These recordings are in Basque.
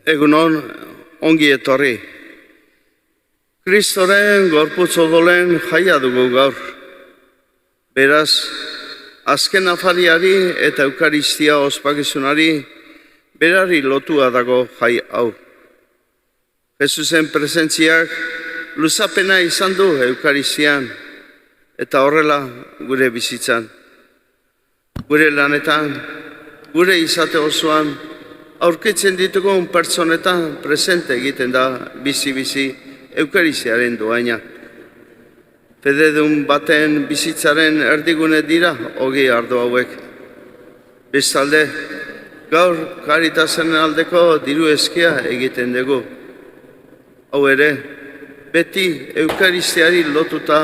Egunon, ongi etorri. Kristoren gorputz odolen jaia dugu gaur. Beraz, azken afariari eta eukaristia ospakizunari berari lotua dago jai hau. Jesusen presentziak luzapena izan du eukaristian eta horrela gure bizitzan. Gure lanetan, gure izate osoan, aurkitzen ditugun pertsonetan presente egiten da bizi-bizi eukaristiaren doaina. Fededun baten bizitzaren erdigune dira ogi ardo hauek. Bestalde, gaur Karitasen aldeko diru eskia egiten dugu. Hau ere, beti eukaristiari lotuta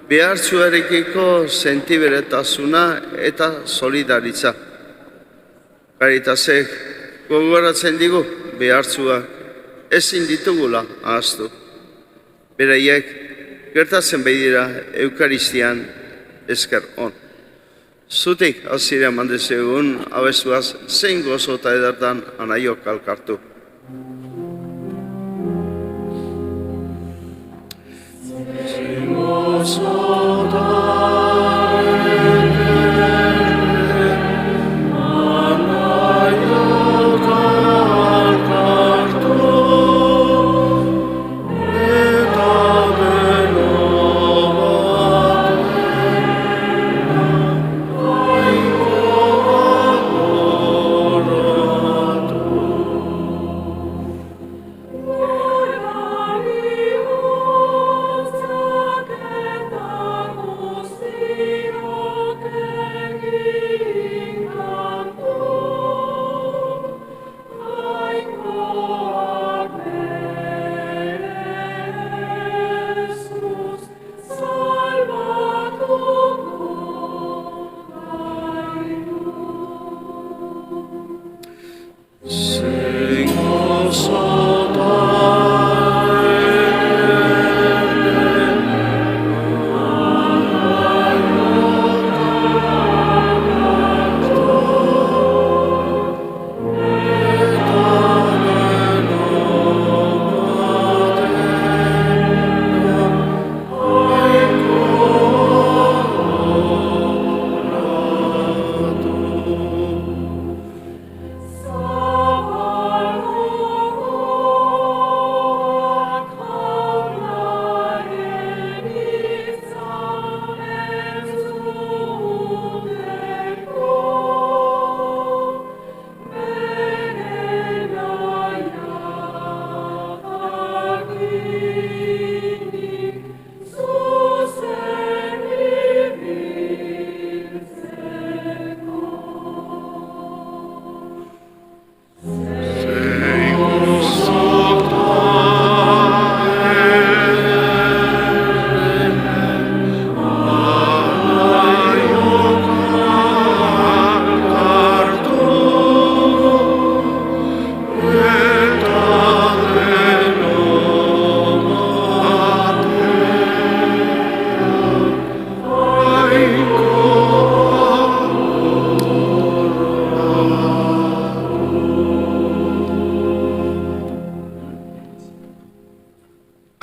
behartzuarekiko sentiberetasuna eta solidaritza. Karitasek gogoratzen digu behartzua ezin ditugula ahaztu. Beraiek gertatzen behidira eukaristian esker on. Zutik azira mandezegun abestuaz zein gozo eta edertan anaiok alkartu. Zein gozo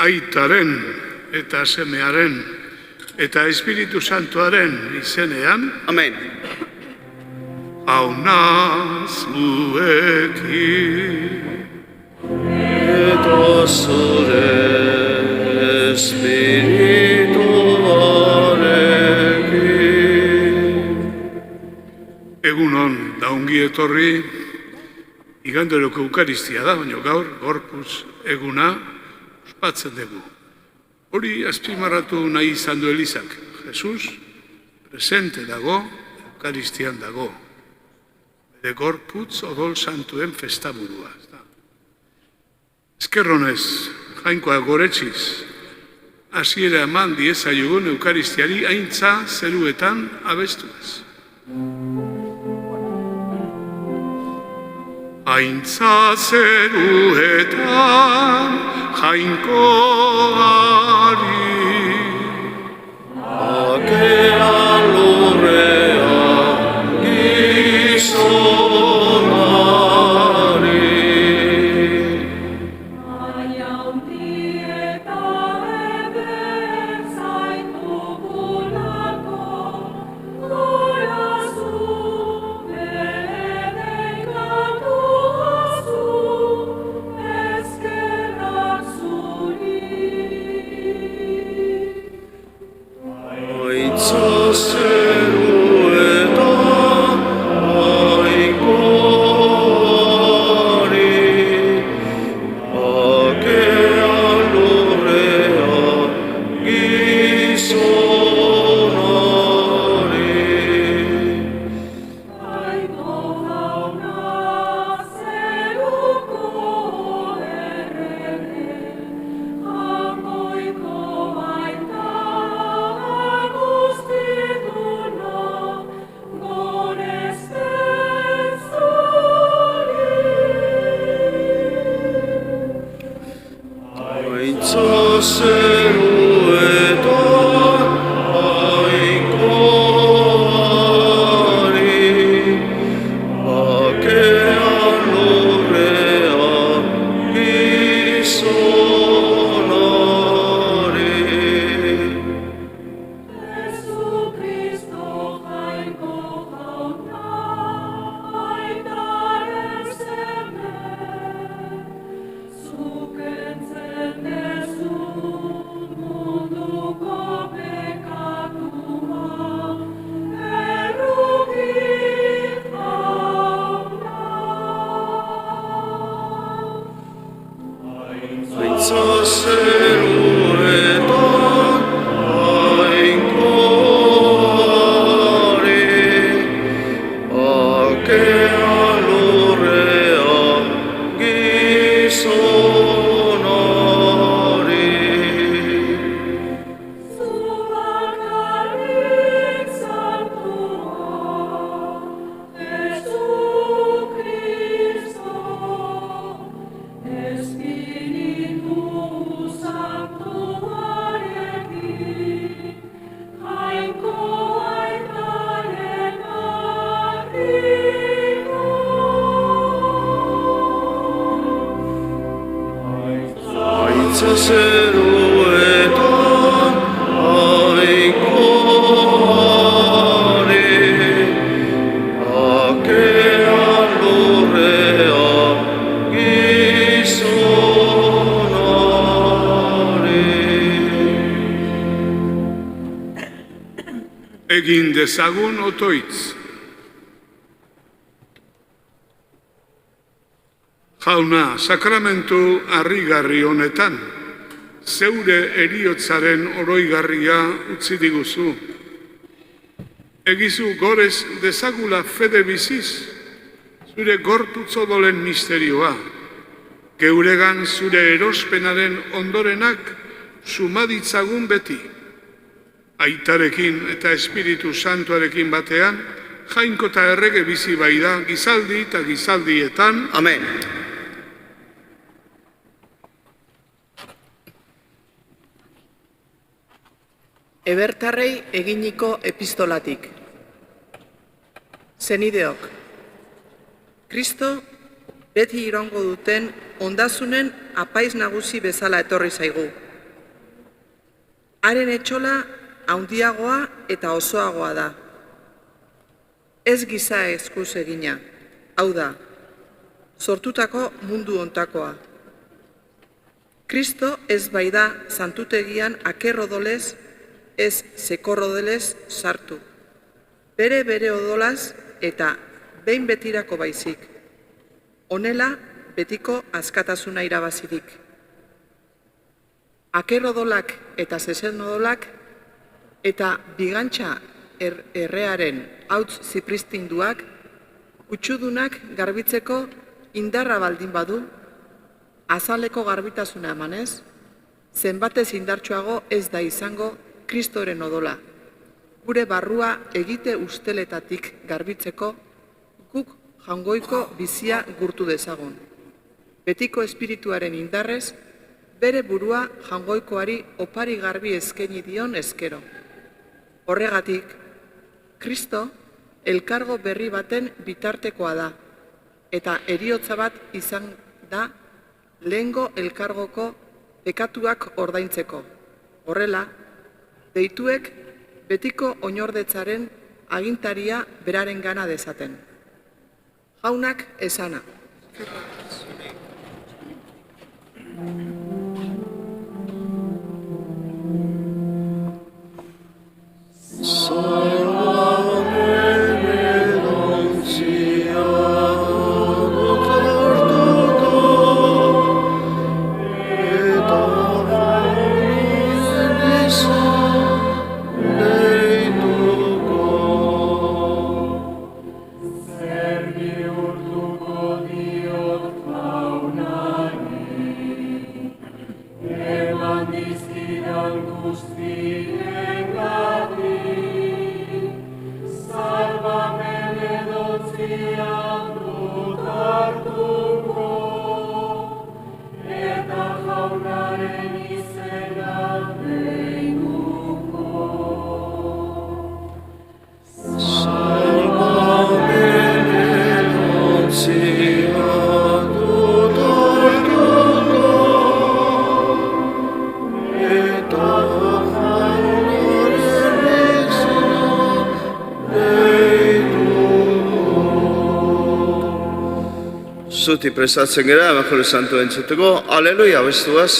Aitaren eta Semearen eta Espiritu Santuaren izenean. Amen. Hau naz zuekin. Eta zure espirituarekin. Egunon da ongi etorri, iganderoko eukaristia da, baina gaur gorputz eguna batzen dugu. Hori azpimarratu nahi izan du Elizak. Jesus presente dago, eukaristian dago. Bere gorputz odol santuen festaburua. Eskerronez, jainkoa goretxiz, hasiera eman diezaiogun eukaristiari aintza zeruetan abestuaz. Aintza zeruetan jainkoari Akea lurrean gizonari Egin dezagun otoitz. Jauna, sakramentu harrigarri honetan, zeure heriotzaren oroigarria utzi diguzu. Egizu gorez dezagula fede biziz, zure gorputz odolen misterioa, geuregan zure erospenaren ondorenak sumaditzagun beti. Aitarekin eta Espiritu Santuarekin batean, jainko eta errege bizi bai da, gizaldi eta gizaldietan. Amen. Ebertarrei eginiko epistolatik. Zenideok, Kristo beti iraungo duten ondasunen apaiz nagusi bezala etorri zaigu. Haren etxola handiagoa eta osoagoa da. Ez giza eskuz egina, hau da, sortutako mundu ontakoa. Kristo ez bai da santutegian akerrodolez, ez sekorrodelez sartu. Bere odolaz eta behin betirako baizik. Honela betiko askatasuna irabazirik. Akerrodolak eta zezenodolak eta bigantxa errearen hauts zipristinduak, kutsudunak garbitzeko indarra baldin badu, azaleko garbitasuna emanez, zenbatez indartsuago ez da izango Kristoren odola. Gure barrua egite usteletatik garbitzeko, guk jangoiko bizia gurtu dezagun. Betiko espirituaren indarrez, bere burua jangoikoari opari garbi eskaini dion ezkero. Horregatik, Kristo elkargo berri baten bitartekoa da, eta heriotza bat izan da lehengo elkargoko pekatuak ordaintzeko. Horrela, deituek betiko oinordetzaren agintaria beraren gana dezaten. Jaunak esana. Zuti prestatzen gara, Evangelio Santu entzuteko, aleluia bestuaz.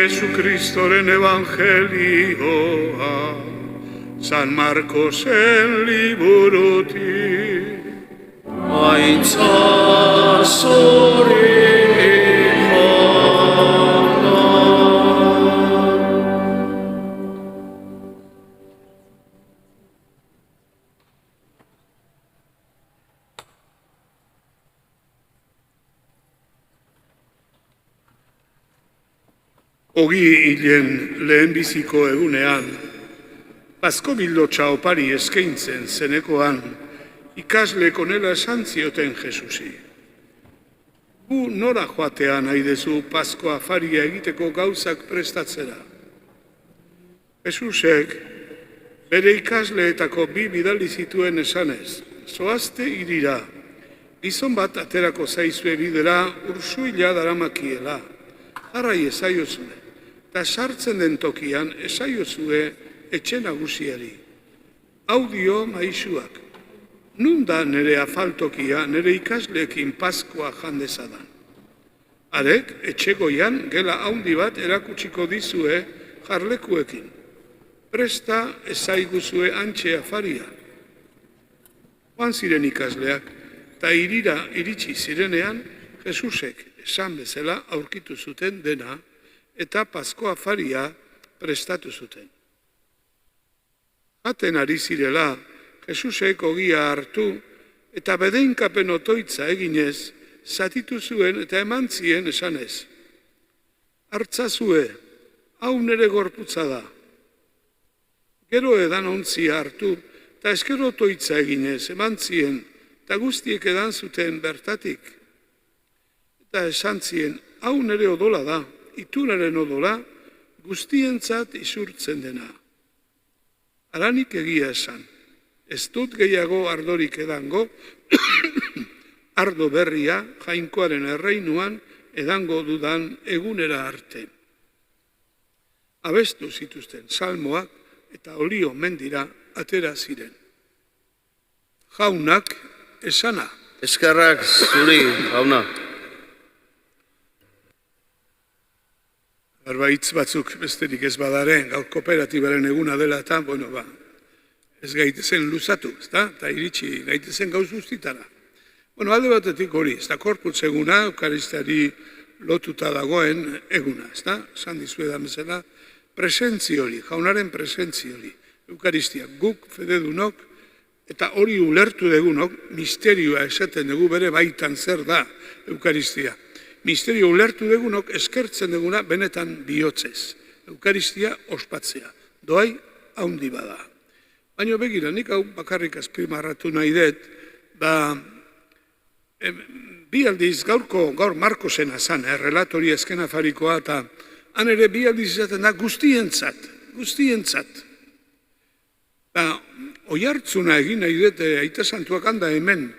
Jesucristoren Evangelioa, San Marcosen liburutik. Aintza zuri jauna. Ogi hilen lehenbiziko egunean, Pasko bildotxa opari eskaintzen zenekoan, ikaslek onela esan zioten Jesusi. Gu nora joatea nahi dezu Pasko afaria egiteko gauzak prestatzera. Jesusek bere ikasleetako 2 bidali zituen esanez, zoazte irira, gizon bat aterako zaizue bidera ursuila daramakiela, jarrai ezaiozue, eta sartzen den tokian ezaiozue etxe nagusiari. Hau dio maisuak, nun da nire afaltokia nire ikasleekin Paskoa jandezadan. Arek, etxegoian gela haundi bat erakutsiko dizue jarlekuekin. Presta ezaiguzue antxe afaria. Joan ziren ikasleak, eta irira iritsi zirenean, Jesusek esan bezala aurkitu zuten dena, eta Pasko afaria prestatu zuten. Jaten ari zirela, Jesusek ogia hartu, eta bedeinkapen otoitza eginez, zatitu zuen eta eman zien esanez. Hartzazue, hau nere gorputza da. Gero edan ontzia hartu, eta eskero otoitza eginez, eman zien, eta guztiek edan zuten bertatik. Eta esan zien, hau nere odola da, itunaren odola, guztientzat isurtzen dena. Aranik egia esan, ez dut gehiago ardorik edango, ardo berria jainkoaren erreinuan edango dudan egunera arte. Abestu zituzten salmoak eta olio mendira atera ziren. Jaunak esana. Eskerrak zuri, jauna. Hitz batzuk besterik ez badaren, gaur kooperatibaren eguna dela eta, ez gaitezen luzatu, eta iritsi gaitezen gauz guztitara. Alde batetik hori, ez da korputz eguna, eukaristiari lotuta dagoen eguna, ez da? Esan dizuedan bezala, presentzi hori, jaunaren presentzi hori. Eukaristia guk, fededunok, eta hori ulertu degunok, misterioa esaten dugu bere baitan zer da Eukaristia. Misterio ulertu degunok eskertzen duguna benetan bihotzez. Eukaristia ospatzea. Doai haundi bada. Baina begira, nik hau bakarrik azpimarratu nahi dut, bi aldiz gaur Markosena zan, relatori azken afarikoa, eta han ere bi aldiz izaten da guztientzat. Oihartzuna egin nahi dut, Aita Santuak handa hemen,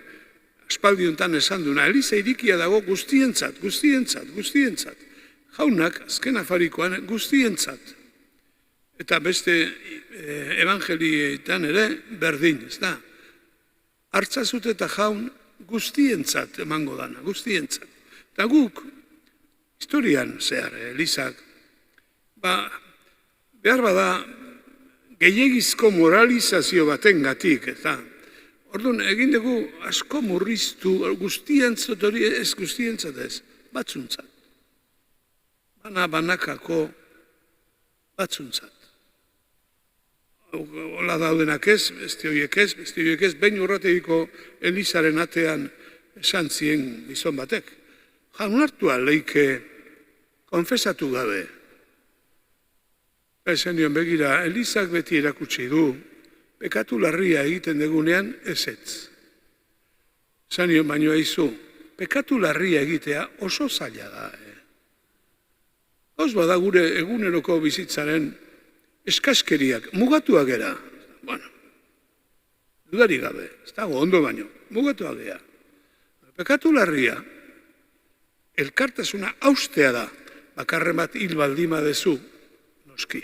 aspaldiontan esan duna, Eliza irikia dago guztientzat. Jaunak, azken afarikoan, guztientzat. Eta beste evangelietan ere berdin, ez da? Artzazut eta jaun guztientzat emango dana, guztientzat. Eta guk, historian zehar, Elizak, behar bada, gehiagizko moralizazio baten gatik, eta orduan, egin dugu asko murriztu guztientzat hori, ez guztientzat ez, batzuntzat. Banakako batzuntzat. Ola daudenak ez, beste horiek ez, behin urrategiko Elizaren atean esan zien gizon batek. Jaunartua leike konfesatu gabe. Esan nion begira, Elizak beti erakutsi du, pekatu larria egiten degunean ezetz. Esan nion baino aizu, pekatu larria egitea oso zaila da. Gauz bada gure eguneroko bizitzaren eskaskeriak, mugatuak gera. Bueno, dudari gabe, ez dago ondo baino, mugatuak gera. Pekatu larria, elkartasuna haustea da, bakarren bat hil baldima dezu, noski.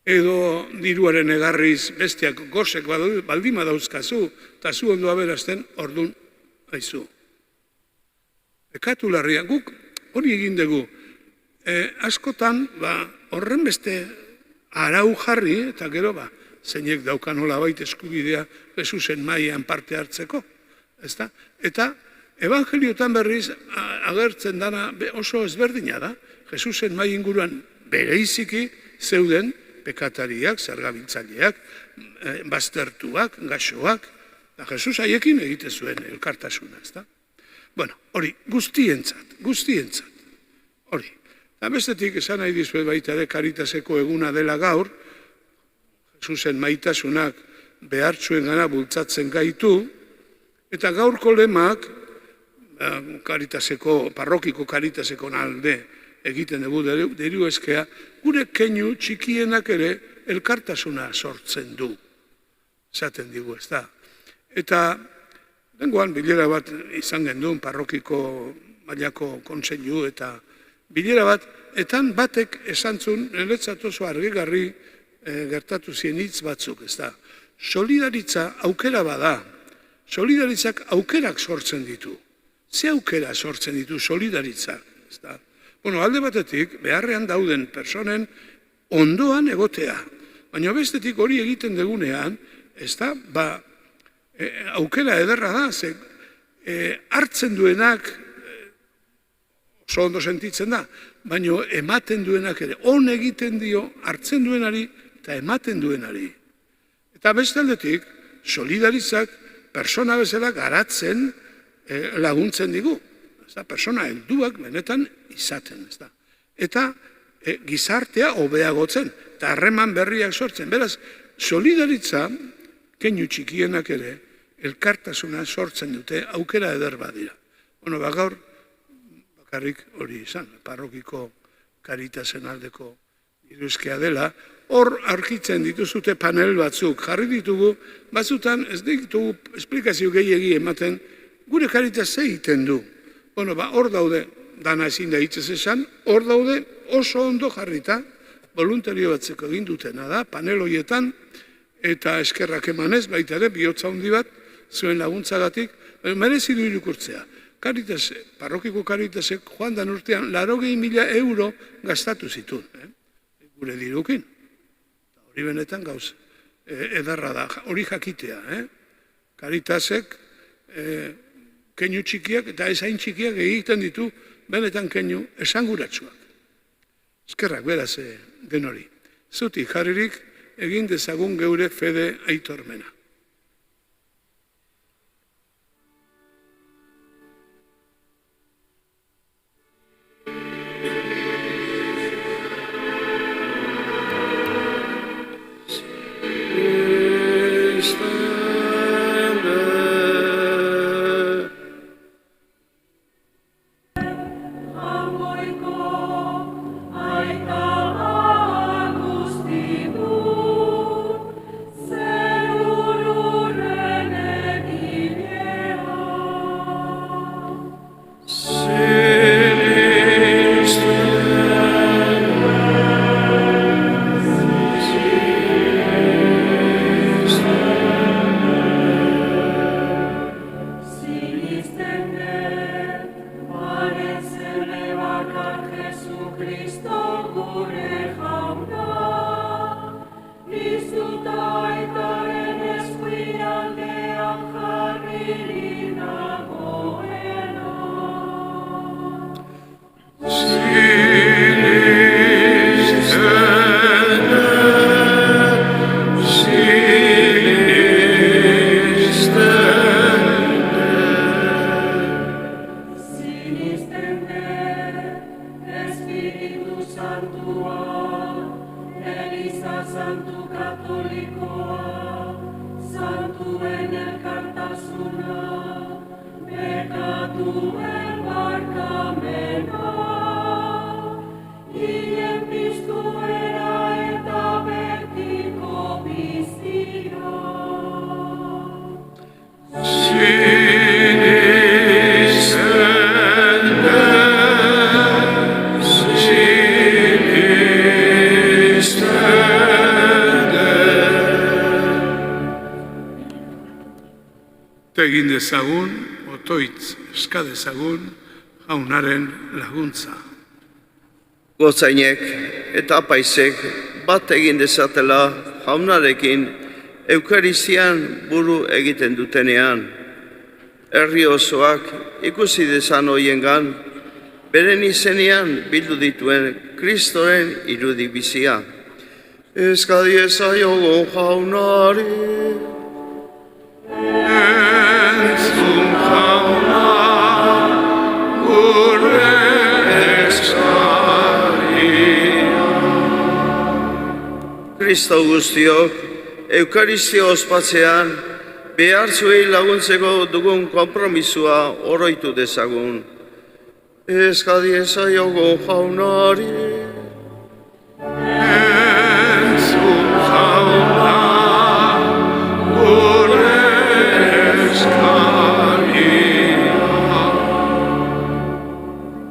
Edo diruaren egarriz bestiak gozek baldima dauzkazu, eta zu ondoa berazten ordun aizu. Pekatu larria, guk hori egin dugu, askotan, horren beste arau jarri, eta gero, zeinek daukan olabait eskubidea Jesusen maian parte hartzeko. Eta evangeliotan berriz agertzen dana oso ezberdina da. Jesusen mai inguruan bereiziki zeuden pekatariak, zergabiltzaileak, baztertuak, gaxoak, eta Jesus haiekin egite zuen elkartasuna. Bueno, hori, guztientzat, hori. Eta bestetik esan nahi dizuet baita ere Karitaseko eguna dela gaur, Jesusen maitasunak behartzuen gana bultzatzen gaitu, eta gaurko lemak, parrokiko Karitaseko alde egiten dugu deru eskea, gure keinu txikienak ere elkartasuna sortzen du. Esaten digu, ez da. Eta dengoan bilera bat izan gendun parrokiko mailako kontseilu eta bilera bat, etan batek esantzun, niretzat oso argigarri gertatu zien hitz batzuk, ez da. Solidaritza aukera bada, solidaritzak aukerak sortzen ditu. Ze aukera sortzen ditu solidaritzak, ez da. Bueno, alde batetik, beharrean dauden personen ondoan egotea. Baina bestetik hori egiten degunean, ez da, aukera ederra da, ze hartzen duenak, oso ondo sentitzen da, baina ematen duenak ere, on egiten dio, hartzen duenari eta ematen duenari. Eta beste aldetik, solidaritzak persona bezala garatzen laguntzen digu. Persona helduak benetan izaten. Eta gizartea hobeagotzen, eta harreman berriak sortzen. Beraz, solidaritza, keinu txikienak ere, elkartasuna sortzen dute, aukera eder badira. Bueno, gaur, bakarrik hori izan, parrokiko Karitasen aldeko iruzkea dela, hor aurkitzen dituzute panel batzuk, jarri ditugu, batzutan ez ditugu esplikazio gehiegi ematen, gure Karitas egiten du. Bueno, hor daude, dana ezin da hitzez esan, hor daude oso ondo jarrita, voluntario batzeko egin dutena da, panel horietan, eta eskerrak emanez, baita ere, bihotza handi bat, zuen laguntzagatik, merezi du irakurtzea. Karitas, parrokiko Karitasek joan dan urtean, 80.000 euro gastatu zituen, gure dirukin. Hori benetan gauz, edarra da, hori jakitea. Karitasek, keinu txikiak eta esain txikiak egiten ditu, benetan keinu esanguratsuak. Eskerrak, beraz, den hori. Zutik jarririk, egin dezagun geure fede aitormena. Eliza Santu Katolikoa, Santuen elkartasuna, bekatuen barkamena, hien piztuera eta betiko bizia. Egin dezagun, otoitz eska dezagun, jaunaren laguntza. Gozainek eta apaizek bat egin dezatela jaunarekin Eukaristian buru egiten dutenean. Herri osoak ikusi dezan hoiengan, beren izenean bildu dituen Kristoren irudi bizia. Eska diezaiogun jaunari. Entzun jauna, gure eskaria. Kristo guztiok, Eukaristia ospatzean, behar zuei laguntzeko dugun konpromisua oroitu dezagun. Eska diezaiogun jaunari. Entzun jauna, gure eskaria.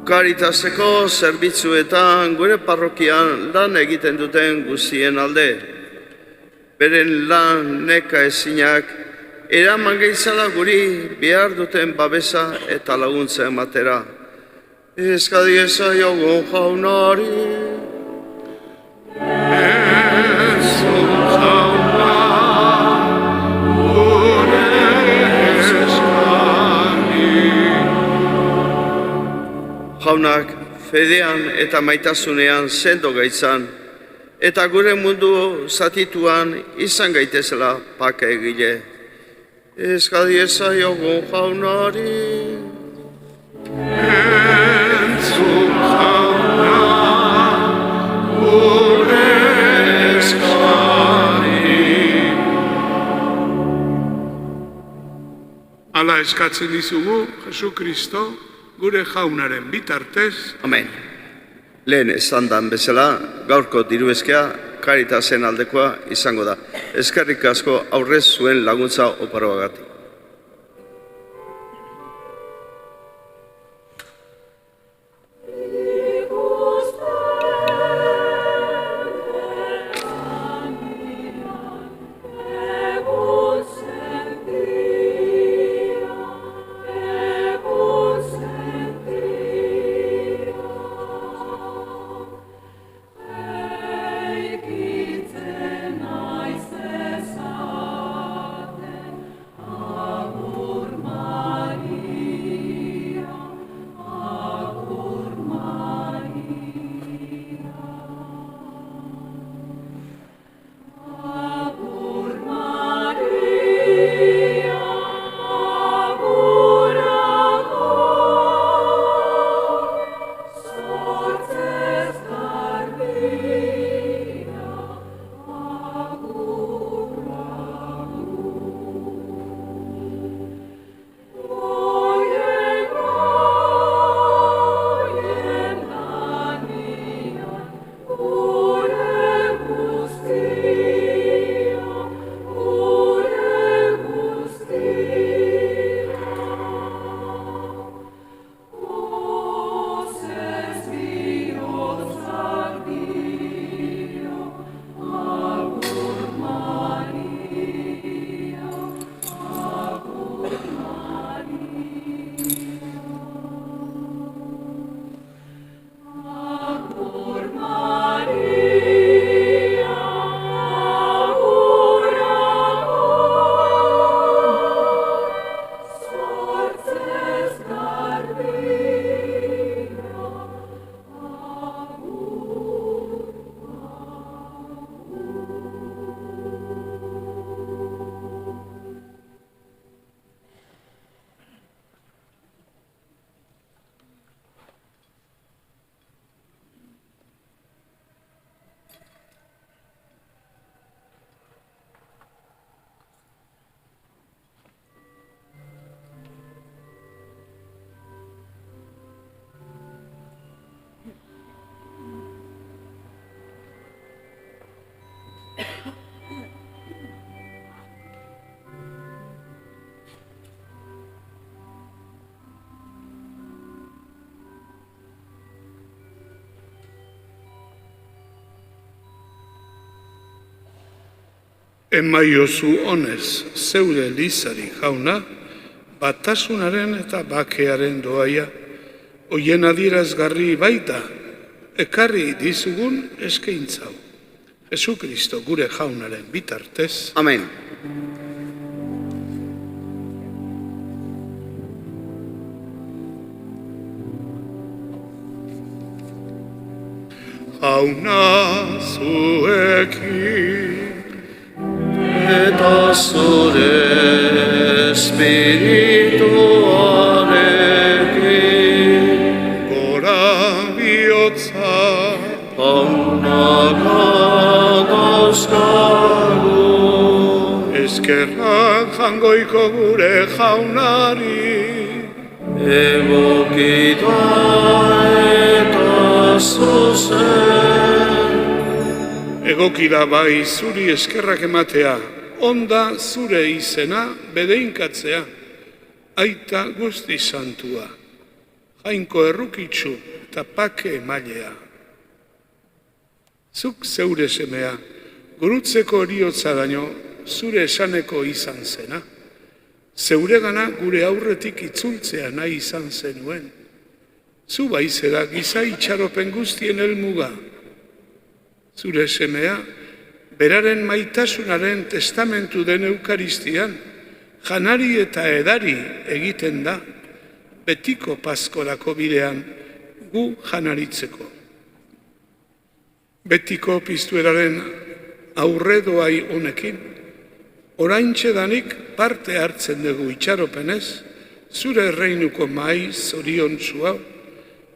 Karitaseko zerbitzuetan gure parrokian lan egiten duten guztien alde. Beren lan neka ezinak eraman geitzala guri behar duten babesa eta laguntza ematera. Eska diezaiogun jaunari. Entzun jauna, gure eskaria. Jaunak fedean eta maitasunean sendo gaitzan, eta gure mundu zatituan izan gaitezela pake egile. Eska diezaiogun jaunari. Entzun jauna, gure eskaria. Hala eskatzen dizugu, Jesu Kristo, gure jaunaren bitartez, Amen. Lehen esandan bezala, gaurko dirueskea Karitasen aldekoa izango da. Eskerrik asko aurrez zuen laguntza oparoagatik. Eikitzen naiz ezaten, Emaiozu honez zeure Elizari jauna, batasunaren eta bakearen doaia, hoien adierazgarri baita, ekarri dizugun eskaintzau. Jesu Kristo gure jaunaren bitartez. Amen. Jauna zuekin, Eta zure espirituarekin, gora bihotza, Paunaka dauzkagu, eskerrak jangoiko gure jaunari, egokita eta zuzen. egokida bai zuri eskerrak ematea, onda zure izena bedeinkatzea, aita guzti santua, jainko errukitsu eta pake emailea. Zuk zeure semea, gurutzeko heriotza daño, zure esaneko izan zena. Zeuregana gure aurretik itzultzea nahi izan zenuen. Zu baizera giza itxaropen guztien helmuga. Zure semea, beraren maitasunaren testamentu den eukaristian, janari eta edari egiten da, betiko paskorako bidean, gu janaritzeko. Betiko piztueraren aurredoai honekin, oraintxe danik parte hartzen dugu itxaropenez, zure erreinuko mai zoriontsu hau,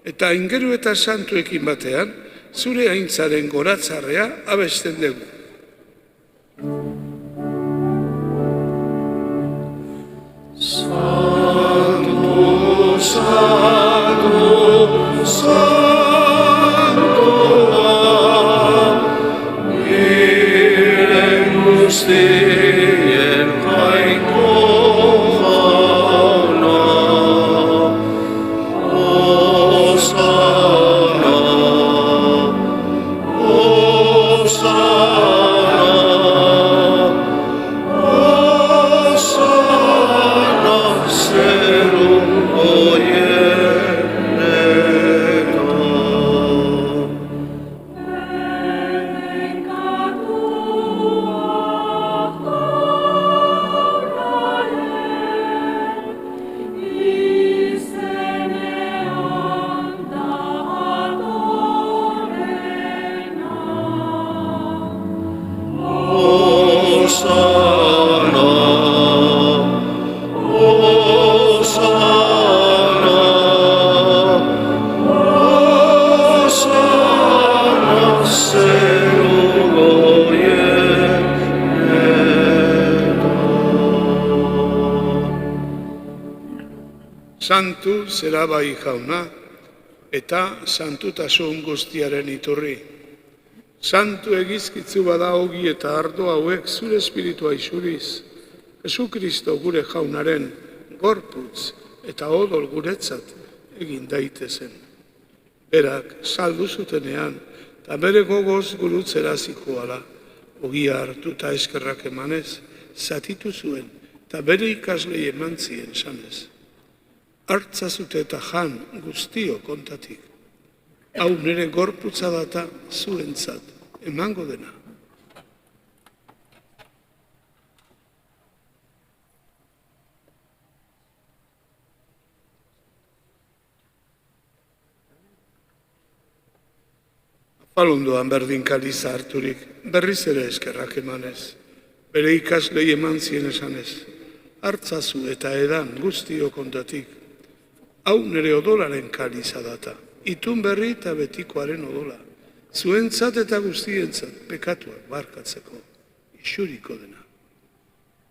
eta ingeru eta santuekin batean, zure aintzaren goratzarrea abesten dugu. Santo, Santo, Santoa, Ire guztien jainko jauna, Hosana, Hosana, zeru oienetan. Hosana, Hosana, Hosana, zeru oienetan. Santu zera bai jauna, eta santutasun guztiaren iturri. Santu egizkitzu bada ogi eta ardo hauek zure espiritua isuriz, Jesu Kristo gure jaunaren gorputz eta odol guretzat egin daitezen. Berak saldu zutenean, eta bere gogoz gurutzera zikoala, ogia hartu eta eskerrak emanez, zatitu zuen, eta bere ikaslei eman zien sanez. Hartzazute eta jan guztio kontatik. Hau nire gorputza data zuentzat emango dena. Falundoan berdin kaliza harturik, berriz ere eskerrak emanez, bere ikaslei eman zien esanez, hartzazu eta edan guztio kontatik, hau nire odolaren kaliza data, itun berri eta betikoaren odola, zuentzat eta guztientzat pekatuak barkatzeko, isuriko dena.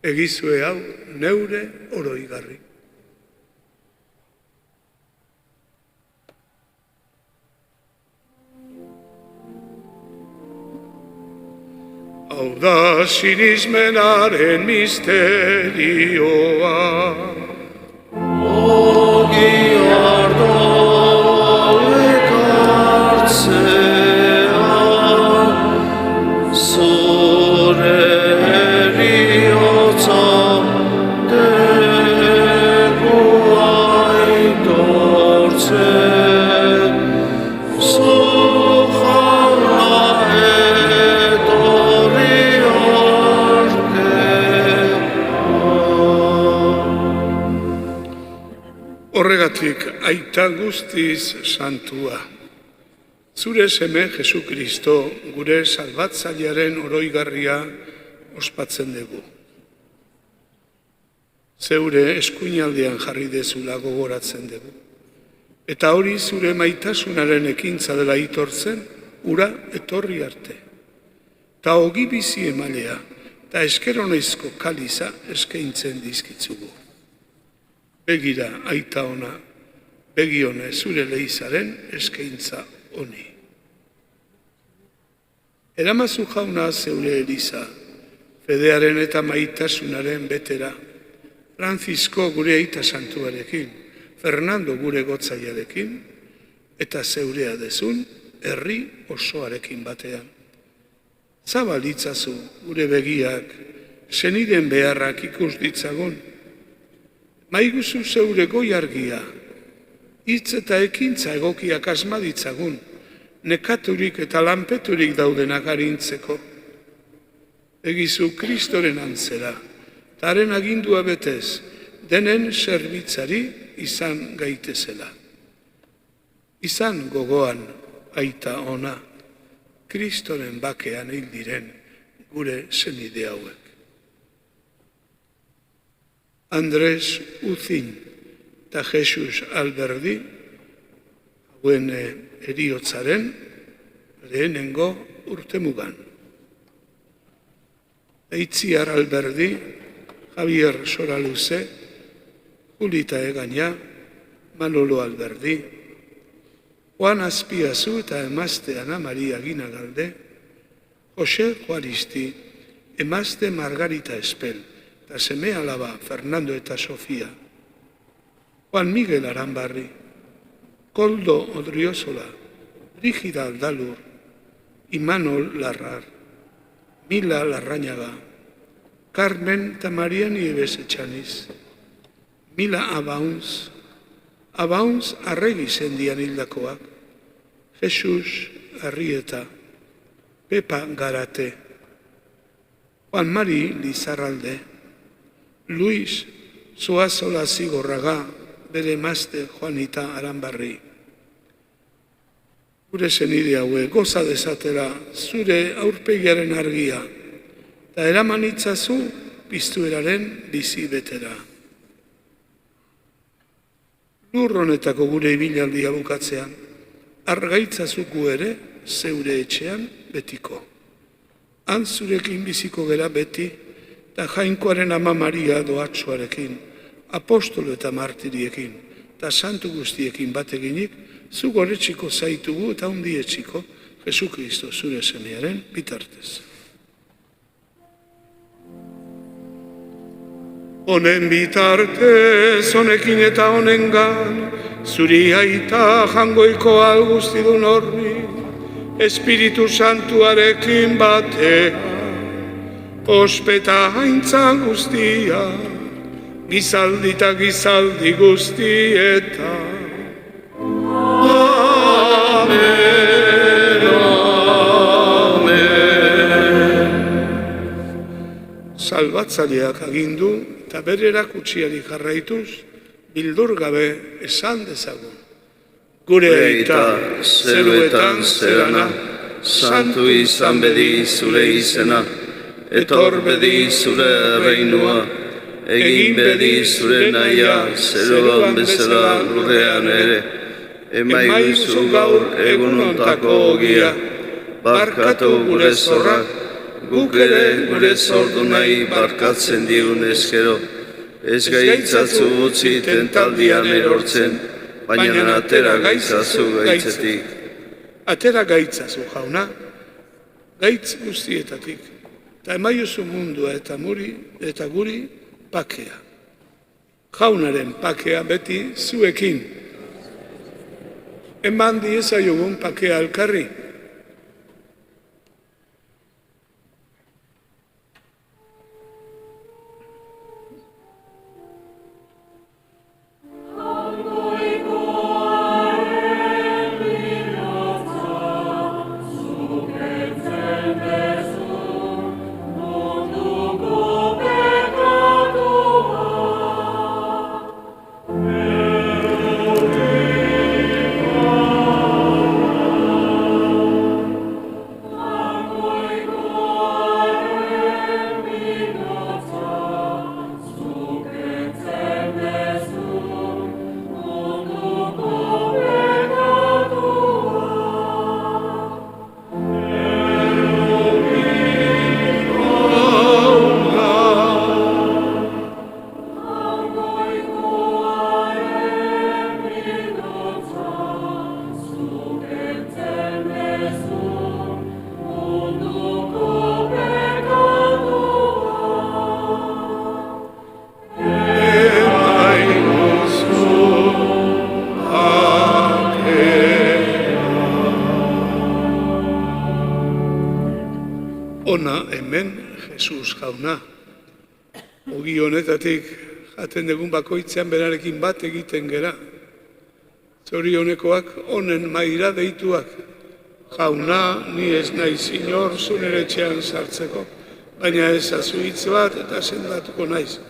Egizue hau neure oroigarri. Hau da sinismenaren misterioa. Ogi ardo ekartzea, zure eriotza dugu aitortzen, zu jauna etorri arte. Horregatik aita guztiz santua. Zure seme Jesu Kristo gure salbatzailearen oroigarria ospatzen dugu. Zeure eskuinaldean jarri dezula gogoratzen dugu. Eta hori zure maitasunaren ekintza dela aitortzen, ura etorri arte. Ta ogi bizi emalea, eta eskeronezko kaliza eskaintzen dizkitzugu. Begira aita ona, begione zure leizaren eskaintza honi. Eramazu jauna zeure eliza, fedearen eta maitasunaren betera, Francisco gure aita santuarekin, Fernando gure gotzaiarekin, eta zeurea dezun herri osoarekin batean. Zabalitzazu gure begiak, seniden beharrak ikus ditzagun, maiguzu zeure goi argia, hitz eta ekintza egokiak asma ditzagun, nekaturik eta lanpeturik daudenak arintzeko. Egizu Kristoren antzera, eta haren agindua betez, denen zerbitzari izan gaitezela. Izan gogoan aita ona, Kristoren bakean hil diren gure senide hauek. Andres Uzin eta Jesus Alberdi, hauen eriotzaren lehenengo urtemugan. Eitziar Alberdi, Javier Soraluze, Julita Egaña, Manolo Alberdi, Juan Azpiazu eta emazte Ana Maria Ginagalde, Jose Juaristi, emazte Margarita Espel, eta seme alaba Fernando eta Sofia, Juan Miguel Aranbarri, Koldo Odriozola, Brígida Aldalur, Imanol Larrar, Mila Larrañaga, Carmen eta Maria Nieves Etxaniz, Mila Abauns Arregi zendian hildakoak, Jesus Arrieta, Pepa Garate, Juan Mari Lizarralde, Luis Zuazola Zigorraga, bere emazte Juanita Aranbarri. Gure senide haue goza dezatela zure aurpegiaren argia, eta eraman itzazu piztueraren bizi betera. Lur honetako gure ibilaldia bukatzean, argaitzazuku ere zeure etxean betiko. Han zurekin biziko gera beti, eta Jainkoaren ama Maria doatsuarekin, apostolo eta martiriekin, eta santu guztiekin bateginik, zu goretxiko zaitugu eta hundietxiko Jesu Kristo zure semearen bitartez. Honen bitartez, honekin eta honengan, zuri aita jangoiko alguztidun horri, Espiritu Santuarekin batea, ospeta haintza guztia, gizaldi eta gizaldi guztieta. Amen, amen. Salbatzaileak agindu eta bere erakutsiari jarraituz, bildur gabe esan dezagun. Gure aita zeruetan zerana, santu izan bedi zure izena, etor bedi zure reinua, egin bedi zure naia, zeruan bezala lurrean ere, emaiguzu gaur egunontako ogia, barkatu gure zorrak, guk ere gure zordu nahi barkatzen digun eskero, ez gaitzatzu utzi tentaldian erortzen, baina atera gaitzazu gaitzetik. Atera gaitzazu jauna, gaitz guztietatik, eta emaiozu mundua eta guri pakea. Jaunaren pakea beti zuekin. Eman diezaiogun pakea elkarri. Ona hemen Jesus jauna. Ogi honetatik jaten dugun bakoitzean berarekin bat egiten gera. Zorionekoak honen maira deituak. Jauna, ni ez naiz inor zure etxean sartzeko, baina ez azuitz bat eta sendatuko naiz.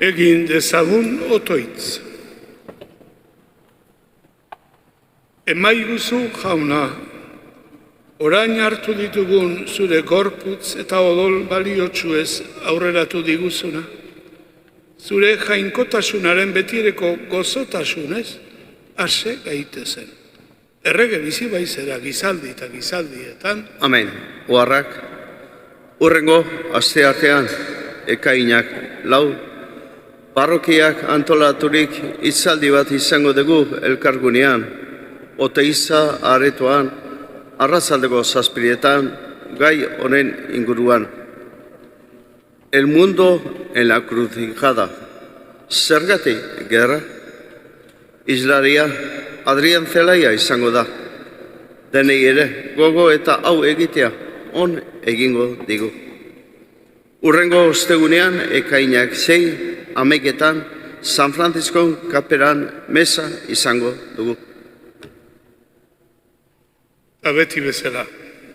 Egin dezagun otoitz. Emaiguzu jauna, orain hartu ditugun zure gorputz eta odol baliotsuez aurreratu diguzuna. Zure jainkotasunaren betireko gozotasunez, ase gaitezen. Errege bizi baizera gizaldi eta gizaldietan. Amen. Oharrak, urrengo asteartean, ekainak 4, parrokiak antolaturik hitzaldi bat izango dugu elkargunean, Oteiza aretoan, arratsaldeko 7:00 gai honen inguruan. El mundo en la crucijada. Zergatik gerra? Islaria Adrian Zelaia izango da. Denei ere gogo eta hau egitea on egingo digu. Urrengo ostegunean ekainak 6 ameketan San Francisco kaperan mesa izango dugu. Beti bezala,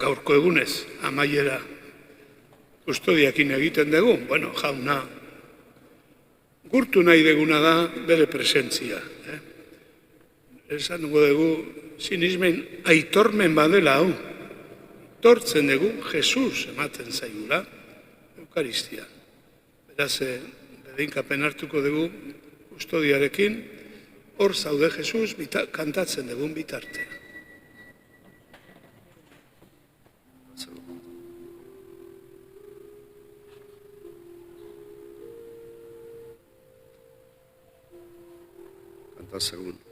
gaurko egunez, amaiera kustodiakin egiten dugu, bueno, jauna, gurtu nahi deguna da bere presentzia. Esan dugu, sinismen aitormen badela hau, tortzen dugu, Jesus ematen zaigula, Eukaristia. Beraz, bedinkapen hartuko dugu, kustodiarekin, hor zaude Jesus, kantatzen dugun bitartea. Canta segundo.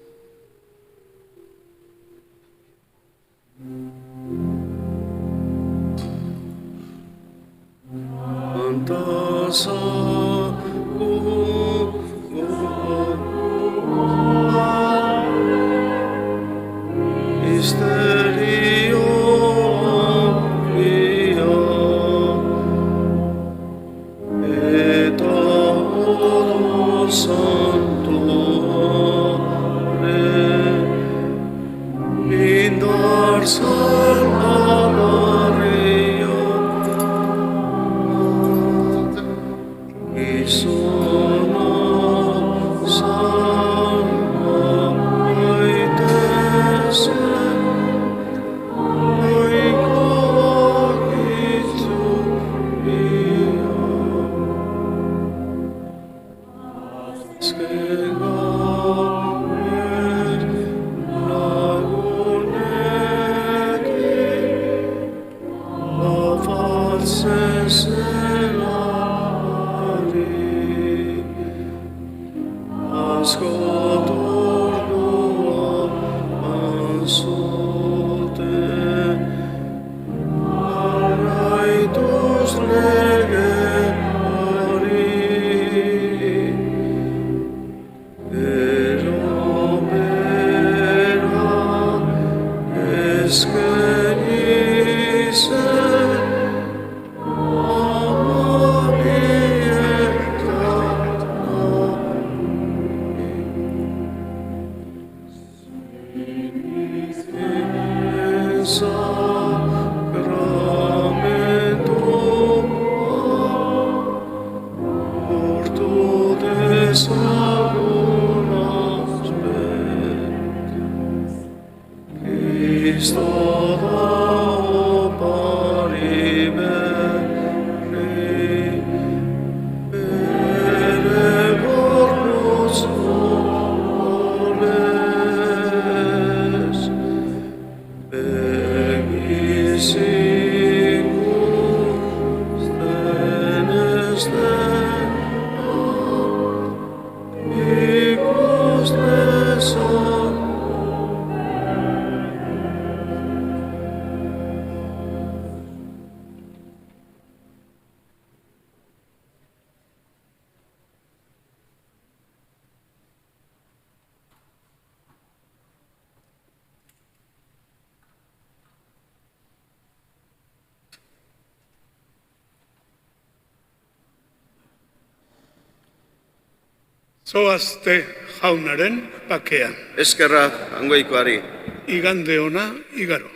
Zoazte jaunaren pakean. Eskerrak angoikoari. Igande ona, igaro.